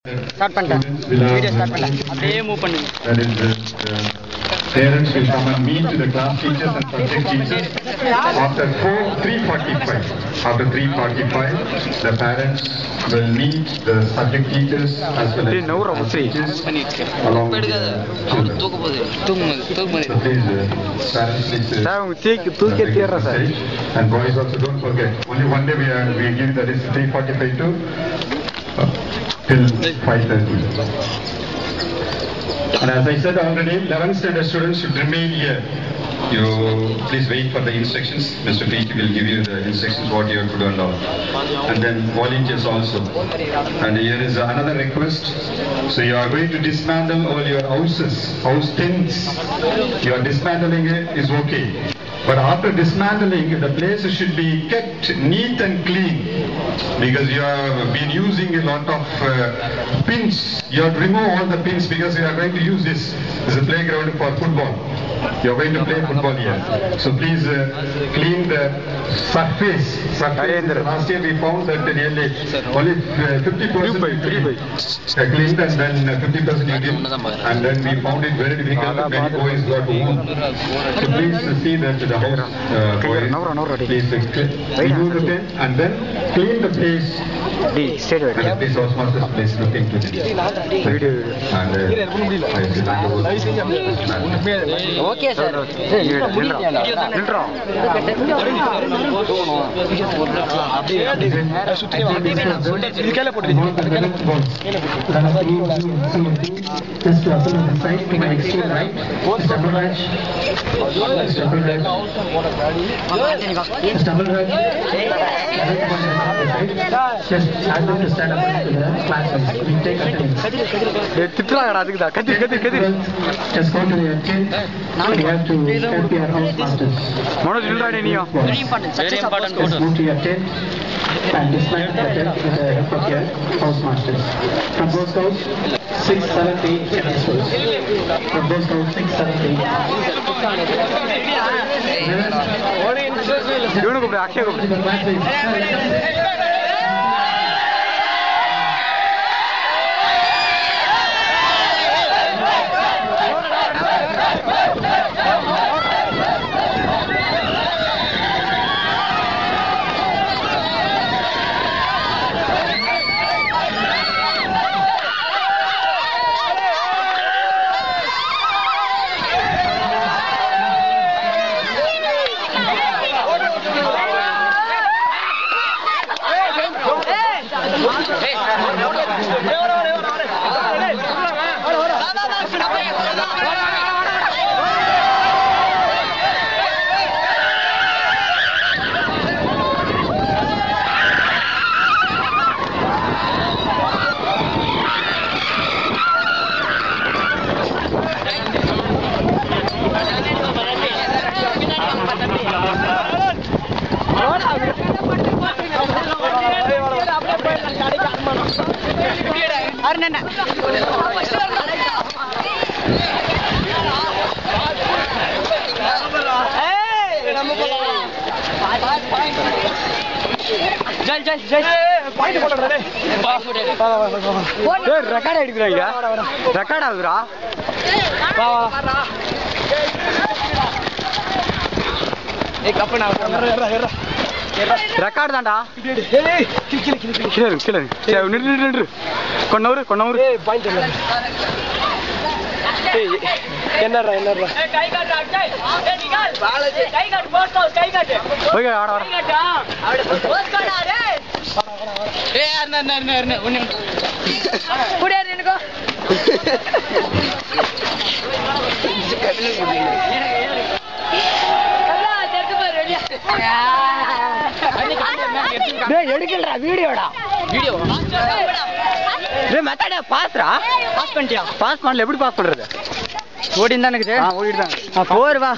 Start பண்ணிட்டேன் video start பண்ணிட்டேன் அப்படியே மூவ் பண்ணுங்க. Parents will come and meet the class teachers and subject teachers after 3:45. After 3:45, the parents will meet the subject teachers as well as the teachers along with the children. So please, parents, please and boys also don't forget. Only one day we give, that is 3:45 to till 5:30. And as I said already, 11th standard students should remain here. You please wait for the instructions. Mr. P will give you the instructions what you have to do and all. And then volunteers also. And here is another request. So you are going to dismantle all your houses, house tents. You are dismantling it is okay. But after dismantling, the place should be kept neat and clean, because you have been using a lot of pins. You have to remove all the pins because you are going to use this as a playground for football. You are going to play football here. So please clean the surface. Last year we found that nearly only 50% cleaned and then 50% you did. And then we found it very difficult. Many boys got wound. So please see that the house boys, please remove the tent and then clean the place. And please house masters, please look into this. Okay sir just to open the side to my extreme right, double raj, just ask them to stand up to the classes. We take attendance. Just go to your tent. We have to help your house masters. very important Just move to your tent and dismantle the tent with the help of your house masters. From those scouts, 6, 7, 8 scouts. From those scouts, 6, 7, 8. Record ஆகுதுரா record தான்டா நின்று கொன்னவரு என்னடா எடுக்கலடா வீடியோடா மெத்தட Basra pass பண்ணிட்டியா pass பண்ணல எப்படி pass பண்றது ஓடிட்டு தான் இருக்குது ஓடிட்டு தான் போர் வா